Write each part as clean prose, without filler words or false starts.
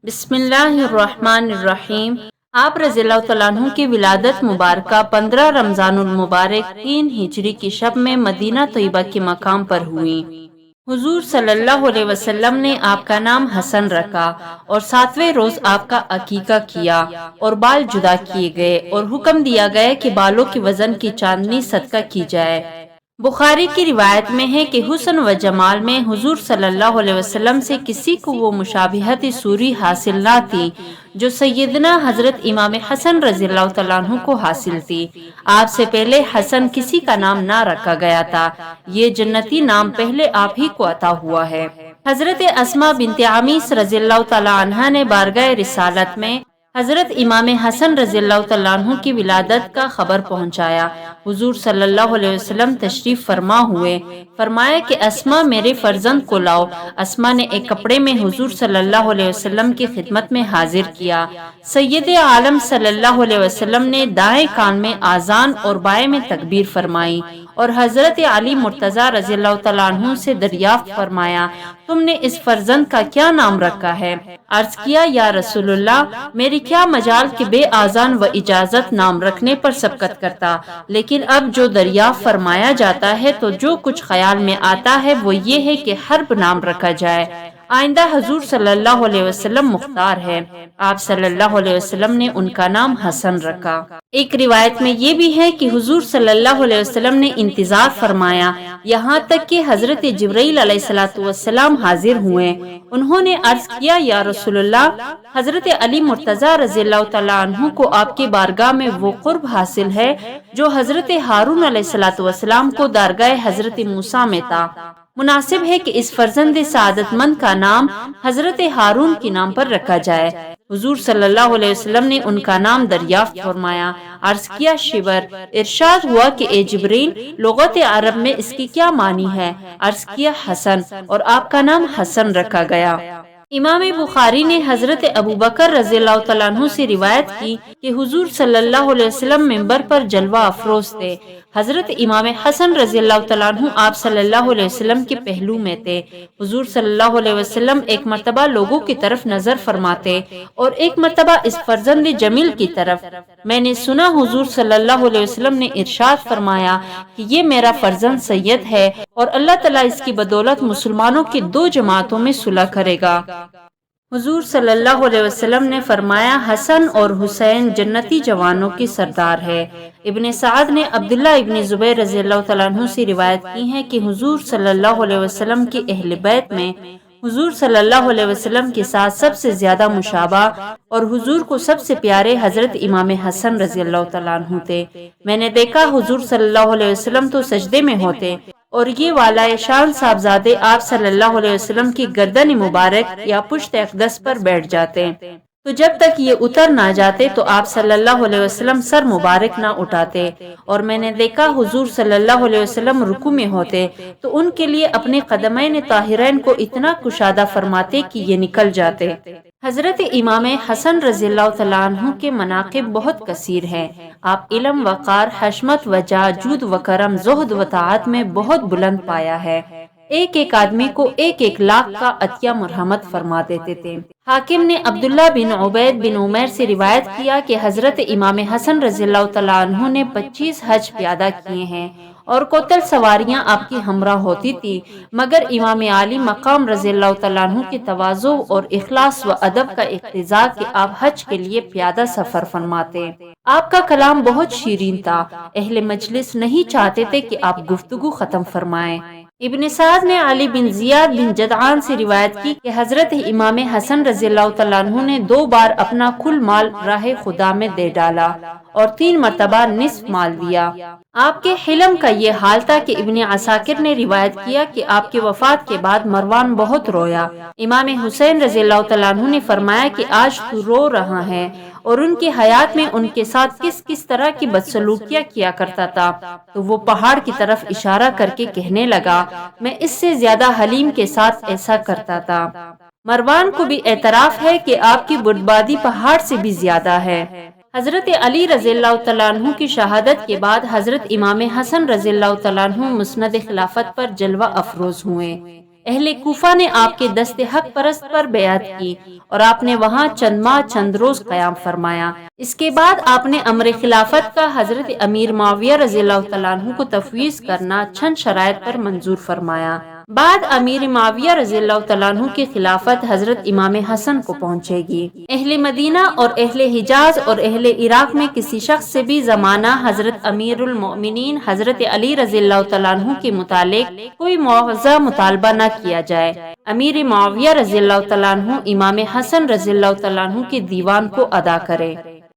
بسم اللہ الرحمن الرحیم۔ آپ رضی اللہ تعالیٰ عنہ کی ولادت مبارکہ 15 رمضان المبارک 3 ہجری کی شب میں مدینہ طیبہ کے مقام پر ہوئی۔ حضور صلی اللہ علیہ وسلم نے آپ کا نام حسن رکھا اور 7ویں روز آپ کا عقیقہ کیا اور بال جدا کیے گئے اور حکم دیا گیا کہ بالوں کے وزن کی چاندنی صدقہ کی جائے۔ بخاری کی روایت میں ہے کہ حسن و جمال میں حضور صلی اللہ علیہ وسلم سے کسی کو وہ مشابہت صوری حاصل نہ تھی جو سیدنا حضرت امام حسن رضی اللہ تعالیٰ عنہ کو حاصل تھی۔ آپ سے پہلے حسن کسی کا نام نہ رکھا گیا تھا، یہ جنتی نام پہلے آپ ہی کو عطا ہوا ہے۔ حضرت اسماء بنت عمیس رضی اللہ تعالیٰ عنہا نے بارگاہ رسالت میں حضرت امام حسن رضی اللہ تعالیٰ عنہ کی ولادت کا خبر پہنچایا۔ حضور صلی اللہ علیہ وسلم تشریف فرما ہوئے، فرمایا کہ اسماء میرے فرزند کو لاؤ۔ اسماء نے ایک کپڑے میں حضور صلی اللہ علیہ وسلم کی خدمت میں حاضر کیا۔ سید عالم صلی اللہ علیہ وسلم نے دائیں کان میں آذان اور بائیں میں تکبیر فرمائی اور حضرت علی مرتضیٰ رضی اللہ تعالیٰ عنہ سے دریافت فرمایا، تم نے اس فرزند کا کیا نام رکھا ہے؟ عرض کیا، یا رسول اللہ، میری کیا مجال کہ بے آذان و اجازت نام رکھنے پر سبقت کرتا، لیکن اب جو دریافت فرمایا جاتا ہے تو جو کچھ خیال میں آتا ہے وہ یہ ہے کہ حرب نام رکھا جائے۔ آئندہ حضور صلی اللہ علیہ وسلم مختار ہے۔ آپ صلی اللہ علیہ وسلم نے ان کا نام حسن رکھا۔ ایک روایت میں یہ بھی ہے کہ حضور صلی اللہ علیہ وسلم نے انتظار فرمایا یہاں تک کہ حضرت جبرائیل علیہ السلام حاضر ہوئے۔ انہوں نے عرض کیا، یا رسول اللہ، حضرت علی مرتضیٰ رضی اللہ تعالیٰ عنہ کو آپ کی بارگاہ میں وہ قرب حاصل ہے جو حضرت ہارون علیہ السلام کو درگاہ حضرت موسیٰ میں تھا۔ مناسب ہے کہ اس فرزند سعادت مند کا نام حضرت ہارون کے نام پر رکھا جائے۔ حضور صلی اللہ علیہ وسلم نے ان کا نام دریافت فرمایا۔ عرض کیا، شبر۔ ارشاد ہوا کہ اے جبریل، لغت عرب میں اس کی کیا معنی ہے؟ عرض کیا، حسن، اور آپ کا نام حسن رکھا گیا۔ امام بخاری نے حضرت ابو بکر رضی اللہ تعالیٰ عنہ سے روایت کی کہ حضور صلی اللہ علیہ وسلم منبر پر جلوہ افروز تھے۔ حضرت امام حسن رضی اللہ تعالیٰ عنہ آپ صلی اللہ علیہ وسلم کے پہلو میں تھے۔ حضور صلی اللہ علیہ وسلم ایک مرتبہ لوگوں کی طرف نظر فرماتے اور ایک مرتبہ اس فرزند جمیل کی طرف۔ میں نے سنا حضور صلی اللہ علیہ وسلم نے ارشاد فرمایا کہ یہ میرا فرزند سید ہے اور اللہ تعالیٰ اس کی بدولت مسلمانوں کی 2 جماعتوں میں صلح کرے گا۔ حضور صلی اللہ علیہ وسلم نے فرمایا، حسن اور حسین جنتی جوانوں کی سردار ہے۔ ابن سعد نے عبداللہ ابن زبیر رضی اللہ تعالیٰ عنہ سے روایت کی ہے کہ حضور صلی اللہ علیہ وسلم کی اہل بیت میں حضور صلی اللہ علیہ وسلم کے ساتھ سب سے زیادہ مشابہ اور حضور کو سب سے پیارے حضرت امام حسن رضی اللہ تعالیٰ عنہ تھے۔ میں نے دیکھا حضور صلی اللہ علیہ وسلم تو سجدے میں ہوتے اور یہ والائے شان صاحبزادے آپ صلی اللہ علیہ وسلم کی گردن مبارک یا پشت اقدس پر بیٹھ جاتے، تو جب تک یہ اتر نہ جاتے تو آپ صلی اللہ علیہ وسلم سر مبارک نہ اٹھاتے، اور میں نے دیکھا حضور صلی اللہ علیہ وسلم رکوع میں ہوتے تو ان کے لیے اپنے قدمین طاہرین کو اتنا کشادہ فرماتے کہ یہ نکل جاتے۔ حضرت امام حسن رضی اللہ تعالیٰ عنہ کے مناقب بہت کثیر ہیں۔ آپ علم، وقار، حشمت، وجاہ، جود و کرم، زہد و طاعت میں بہت بلند پایا ہے۔ ایک ایک آدمی کو 1 لاکھ کا عطیہ مرحمت فرما دیتے تھے۔ حاکم نے عبداللہ بن عبید بن عمیر سے روایت کیا کہ حضرت امام حسن رضی اللہ تعالیٰ عنہ نے 25 حج پیادہ کیے ہیں اور کوتل سواریاں آپ کی ہمراہ ہوتی تھی، مگر امام عالی مقام رضی اللہ تعالیٰ عنہ کی تواضع اور اخلاص و ادب کا اقتضا کہ آپ حج کے لیے پیادہ سفر فرماتے۔ آپ کا کلام بہت شیرین تھا، اہل مجلس نہیں چاہتے تھے کہ آپ گفتگو ختم فرمائیں۔ ابن سعد نے علی بن زیاد بن جدعان سے روایت کی کہ حضرت امام حسن رضی اللہ تعالیٰ عنہ نے 2 بار اپنا کل مال راہ خدا میں دے ڈالا اور 3 مرتبہ نصف مال دیا۔ آپ کے حلم کا یہ حال تھا کہ ابن عساکر نے روایت کیا کہ آپ کی وفات کے بعد مروان بہت رویا۔ امام حسین رضی اللہ تعالیٰ عنہ نے فرمایا کہ آج تو رو رہا ہے، اور ان کی حیات میں ان کے ساتھ کس طرح کی بدسلوکیاں کیا کرتا تھا، تو وہ پہاڑ کی طرف اشارہ کر کے کہنے لگا، میں اس سے زیادہ حلیم کے ساتھ ایسا کرتا تھا۔ مروان کو بھی اعتراف ہے کہ آپ کی بردباری پہاڑ سے بھی زیادہ ہے۔ حضرت علی رضی اللہ تعالیٰ عنہ کی شہادت کے بعد حضرت امام حسن رضی اللہ تعالیٰ عنہ مسند خلافت پر جلوہ افروز ہوئے۔ اہل کوفہ نے آپ کے دست حق پرست پر بیعت کی اور آپ نے وہاں چند ماہ چند روز قیام فرمایا۔ اس کے بعد آپ نے امر خلافت کا حضرت امیر معاویہ رضی اللہ تعالیٰ عنہ کو تفویض کرنا چند شرائط پر منظور فرمایا۔ بعد امیر معاویہ رضی اللہ تعالیٰ عنہ کی خلافت حضرت امام حسن کو پہنچے گی۔ اہل مدینہ اور اہل حجاز اور اہل عراق میں کسی شخص سے بھی زمانہ حضرت امیر المؤمنین حضرت علی رضی اللہ تعالیٰ عنہ کے متعلق کوئی معاوضہ مطالبہ نہ کیا جائے۔ امیر معاویہ رضی اللہ تعالیٰ عنہ امام حسن رضی اللہ تعالیٰ عنہ کے دیوان کو ادا کرے۔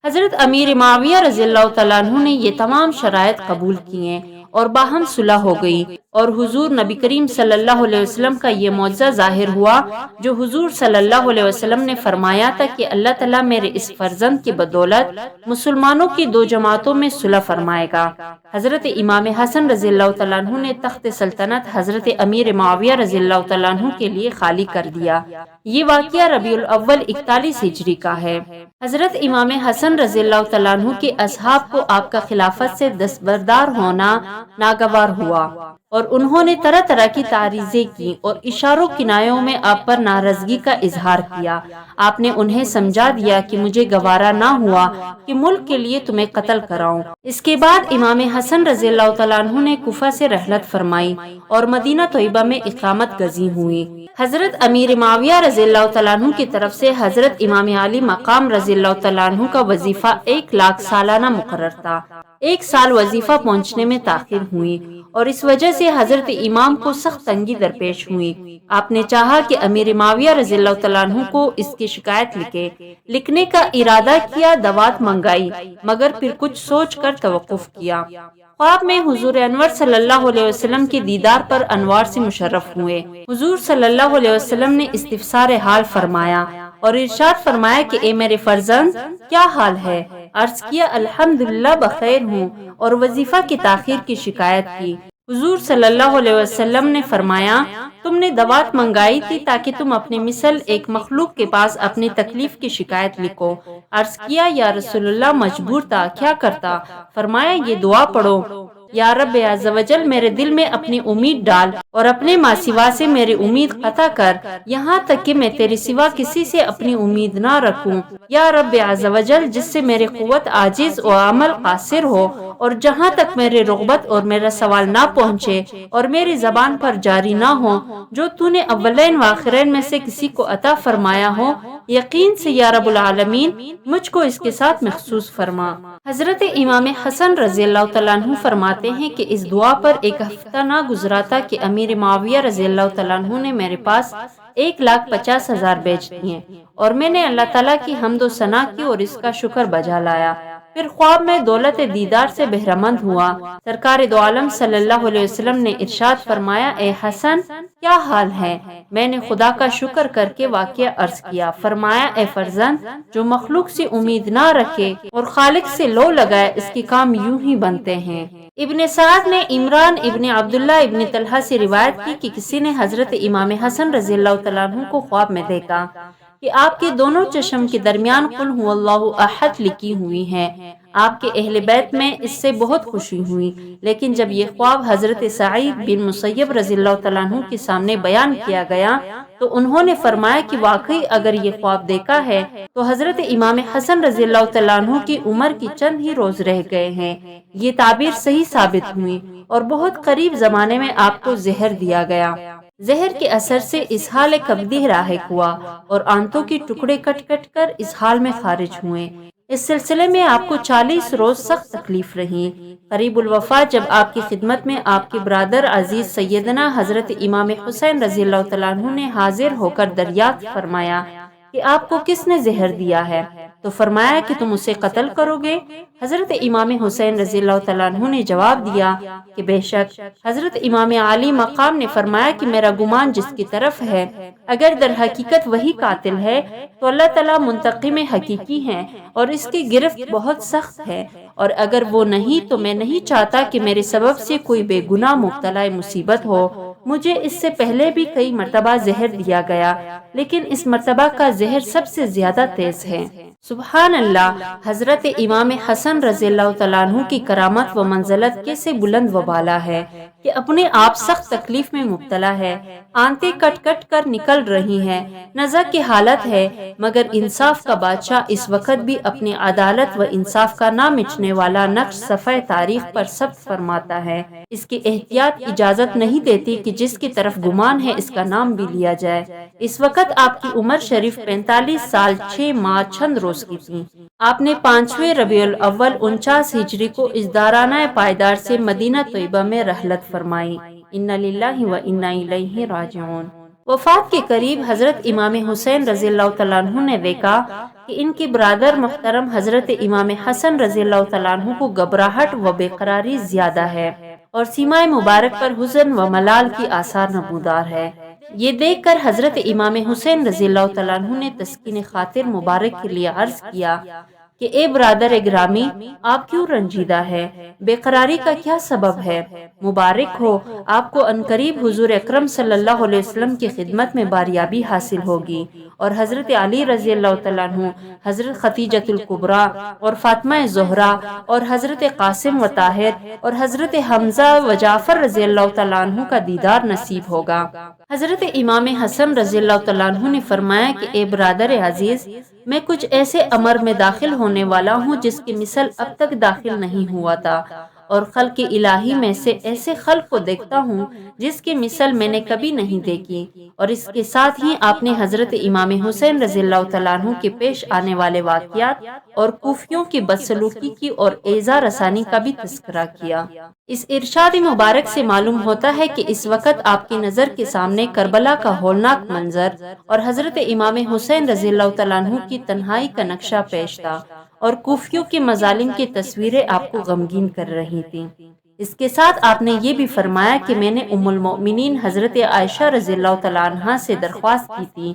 حضرت امیر معاویہ رضی اللہ تعالیٰ عنہ نے یہ تمام شرائط قبول کیے اور باہم صلح ہو گئی، اور حضور نبی کریم صلی اللہ علیہ وسلم کا یہ معجزہ ظاہر ہوا جو حضور صلی اللہ علیہ وسلم نے فرمایا تھا کہ اللہ تعالیٰ میرے اس فرزند کی بدولت مسلمانوں کی دو جماعتوں میں صلح فرمائے گا۔ حضرت امام حسن رضی اللہ تعالیٰ عنہ نے تخت سلطنت حضرت امیر معاویہ رضی اللہ تعالیٰ عنہ کے لیے خالی کر دیا۔ یہ واقعہ ربیع الاول 41 ہجری کا ہے۔ حضرت امام حسن رضی اللہ تعالیٰ عنہ کے اصحاب کو آپ کا خلافت سے دستبردار ہونا ناگوار ہوا اور انہوں نے طرح طرح کی تعریضیں کی اور اشاروں کنایوں میں آپ پر ناراضگی کا اظہار کیا۔ آپ نے انہیں سمجھا دیا کہ مجھے گوارا نہ ہوا کہ ملک کے لیے تمہیں قتل کراؤں۔ اس کے بعد امام حسن رضی اللہ تعالیٰ عنہ نے کوفہ سے رحلت فرمائی اور مدینہ طیبہ میں اقامت گزین ہوئی۔ حضرت امیر معاویہ رضی اللہ تعالیٰ عنہ کی طرف سے حضرت امام علی مقام رضی اللہ تعالیٰ عنہ کا وظیفہ 1 لاکھ سالانہ مقرر تھا۔ 1 سال وظیفہ پہنچنے میں تاخیر ہوئی اور اس وجہ سے حضرت امام کو سخت تنگی درپیش ہوئی۔ آپ نے چاہا کہ امیر معاویہ رضی اللہ تعالیٰ عنہ کو اس کی شکایت لکھنے کا ارادہ کیا، دوات منگائی، مگر پھر کچھ سوچ کر توقف کیا۔ خواب میں حضور انور صلی اللہ علیہ وسلم کے دیدار پر انوار سے مشرف ہوئے۔ حضور صلی اللہ علیہ وسلم نے استفسار حال فرمایا اور ارشاد فرمایا کہ اے میرے فرزند، کیا حال ہے؟ عرض کیا الحمدللہ بخیر ہوں، اور وظیفہ کی تاخیر کی شکایت کی۔ حضور صلی اللہ علیہ وسلم نے فرمایا تم نے دوات منگائی تھی تاکہ تم اپنے مثل ایک مخلوق کے پاس اپنی تکلیف کی شکایت لکھو۔ عرض کیا یا رسول اللہ مجبور تھا، کیا کرتا؟ فرمایا یہ دعا پڑھو، یا رب عز و جل میرے دل میں اپنی امید ڈال اور اپنے ماں سوا سے میری امید قطع کر، یہاں تک کہ میں تیرے سوا کسی سے اپنی امید نہ رکھوں۔ یا رب عز و جل جس سے میری قوت عاجز و عمل قاصر ہو، اور جہاں تک میرے رغبت اور میرا سوال نہ پہنچے اور میری زبان پر جاری نہ ہو، جو تو نے اولین و آخرین میں سے کسی کو عطا فرمایا ہو، یقین سے یا رب العالمین مجھ کو اس کے ساتھ مخصوص فرما۔ حضرت امام حسن رضی اللہ تعالیٰ عنہ فرماتے ہیں کہ اس دعا پر 1 ہفتہ نہ گزرا تھا کہ امیر معاویہ رضی اللہ تعالیٰ عنہ نے میرے پاس 1,50,000 بیچ دیے، اور میں نے اللہ تعالیٰ کی حمد و ثنا کی اور اس کا شکر بجا لایا۔ پھر خواب میں دولت دیدار سے بہرمند ہوا۔ سرکار دو عالم صلی اللہ علیہ وسلم نے ارشاد فرمایا اے حسن کیا حال ہے؟ میں نے خدا کا شکر کر کے واقعہ عرض کیا۔ فرمایا اے فرزند، جو مخلوق سے امید نہ رکھے اور خالق سے لو لگائے اس کے کام یوں ہی بنتے ہیں۔ ابن سعد نے عمران ابن عبداللہ ابن طلحہ سے روایت کی کہ کسی نے حضرت امام حسن رضی اللہ تعالیٰ عنہ کو خواب میں دیکھا کہ آپ کے دونوں چشم کے درمیان قل هو اللہ احد لکھی ہوئی ہے۔ آپ کے اہل بیت میں اس سے بہت خوشی ہوئی، لیکن جب یہ خواب حضرت سعید بن مسیب رضی اللہ تعالیٰ عنہ کے سامنے بیان کیا گیا تو انہوں نے فرمایا کہ واقعی اگر یہ خواب دیکھا ہے تو حضرت امام حسن رضی اللہ تعالیٰ عنہ کی عمر کی چند ہی روز رہ گئے ہیں۔ یہ تعبیر صحیح ثابت ہوئی اور بہت قریب زمانے میں آپ کو زہر دیا گیا۔ زہر کے اثر سے اسہال کبدی لاحق ہوا اور آنتوں کے ٹکڑے کٹ کٹ کر اسہال میں خارج ہوئے۔ اس سلسلے میں آپ کو 40 روز سخت تکلیف رہی۔ قریب الوفات جب آپ کی خدمت میں آپ کے برادر عزیز سیدنا حضرت امام حسین رضی اللہ تعالیٰ عنہ نے حاضر ہو کر دریافت فرمایا کہ آپ کو کس نے زہر دیا ہے، تو فرمایا کہ تم اسے قتل کرو گے۔ حضرت امام حسین رضی اللہ تعالیٰ عنہ نے جواب دیا کہ بے شک۔ حضرت امام علی مقام نے فرمایا کہ میرا گمان جس کی طرف ہے، اگر در حقیقت وہی قاتل ہے تو اللہ تعالیٰ منتقم حقیقی ہیں اور اس کی گرفت بہت سخت ہے، اور اگر وہ نہیں تو میں نہیں چاہتا کہ میرے سبب سے کوئی بے گناہ مبتلا مصیبت ہو۔ مجھے اس سے پہلے بھی کئی مرتبہ زہر دیا گیا، لیکن اس مرتبہ کا زہر سب سے زیادہ تیز ہے۔ سبحان اللہ، حضرت امام حسن رضی اللہ تعالیٰ عنہ کی کرامت و منزلت کیسے بلند و بالا ہے کہ اپنے آپ سخت تکلیف میں مبتلا ہے، آنتیں کٹ کٹ کر نکل رہی ہیں، نزع کی حالت ہے، مگر انصاف کا بادشاہ اس وقت بھی اپنی عدالت و انصاف کا نہ مٹنے والا نقش صفحہ تاریخ پر ثبت فرماتا ہے۔ اس کی احتیاط اجازت نہیں دیتی کہ جس کی طرف گمان ہے اس کا نام بھی لیا جائے۔ اس وقت آپ کی عمر شریف 45 سال 6 ماہ چند روز کی تھی۔ آپ نے 5ویں ربیع الاول 49 ہجری کو اس دارانہ پائیدار سے مدینہ طیبہ میں رحلت فرمائی۔ انا للہ و انا الیہ راجعون۔ وفات کے قریب حضرت امام حسین رضی اللہ تعالیٰ عنہ نے دیکھا کہ ان کے برادر محترم حضرت امام حسن رضی اللہ تعالیٰ عنہ کو گھبراہٹ و بے قراری زیادہ ہے اور سیمائے مبارک پر حزن و ملال کی آثار نمودار ہے۔ یہ دیکھ کر حضرت امام حسین رضی اللہ تعالیٰ عنہ نے تسکین خاطر مبارک کے لیے عرض کیا کہ اے برادر گرامی، آپ کیوں رنجیدہ ہے؟ بے قراری کا کیا سبب ہے؟ مبارک ہو، آپ کو عنقریب حضور اکرم صلی اللہ علیہ وسلم کی خدمت میں باریابی حاصل ہوگی، اور حضرت علی رضی اللہ تعالیٰ عنہ، حضرت ختیجۃ الکبریٰ اور فاطمہ زہرا اور حضرت قاسم و طاہر اور حضرت حمزہ و جعفر رضی اللہ تعالیٰ عنہ کا دیدار نصیب ہوگا۔ حضرت امام حسن رضی اللہ تعالیٰ عنہ نے فرمایا کہ اے برادر عزیز، میں کچھ ایسے امر میں داخل ہونے والا ہوں جس کی مثل اب تک داخل نہیں ہوا تھا، اور خلق الہی میں سے ایسے خلق کو دیکھتا ہوں جس کی مثل میں نے کبھی نہیں دیکھی۔ اور اس کے ساتھ ہی آپ نے حضرت امام حسین رضی اللہ تعالیٰ عنہ کے پیش آنے والے واقعات اور کوفیوں کی بدسلوکی کی اور ایذا رسانی کا بھی تذکرہ کیا۔ اس ارشاد مبارک سے معلوم ہوتا ہے کہ اس وقت آپ کی نظر کے سامنے کربلا کا ہولناک منظر اور حضرت امام حسین رضی اللہ تعالیٰ عنہ کی تنہائی کا نقشہ پیش تھا، اور کوفیوں کے مظالم کی تصویریں آپ کو غمگین کر رہی تھیں۔ اس کے ساتھ آپ نے یہ بھی فرمایا کہ میں نے ام المؤمنین حضرت عائشہ رضی اللہ تعالیٰ عنہا سے درخواست کی تھی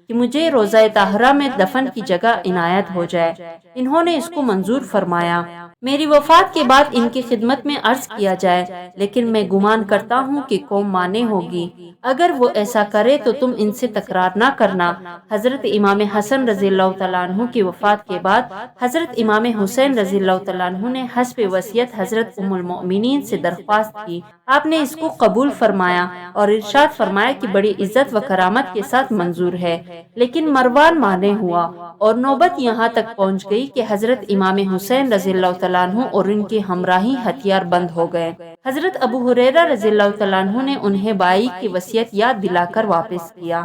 کہ مجھے روضہ طاہرہ میں دفن کی جگہ عنایت ہو جائے۔ انہوں نے اس کو منظور فرمایا۔ میری وفات کے بعد ان کی خدمت میں عرض کیا جائے، لیکن میں گمان کرتا ہوں کہ قوم مانے ہوگی۔ اگر وہ ایسا کرے تو تم ان سے تکرار نہ کرنا۔ حضرت امام حسن رضی اللہ تعالیٰ عنہ کی وفات کے بعد حضرت امام حسین رضی اللہ تعالیٰ عنہ نے حسب وصیت حضرت ام المؤمنین سے درخواست کی۔ آپ نے اس کو قبول فرمایا اور ارشاد فرمایا کہ بڑی عزت و کرامت کے ساتھ منظور ہے، لیکن مروان مانے ہوا، اور نوبت یہاں تک پہنچ گئی کہ حضرت امام حسین رضی اللہ تعالیٰ عنہ اور ان کے ہمراہی ہتھیار بند ہو گئے۔ حضرت ابو ہریرہ رضی اللہ تعالیٰ عنہ نے انہیں بائی کی وصیت یاد دلا کر واپس کیا،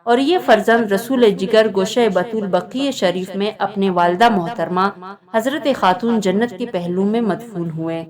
اور یہ فرزند رسول جگر گوشہ بطول بقیع شریف میں اپنے والدہ محترمہ حضرت خاتون جنت کے پہلو میں مدفون ہوئے۔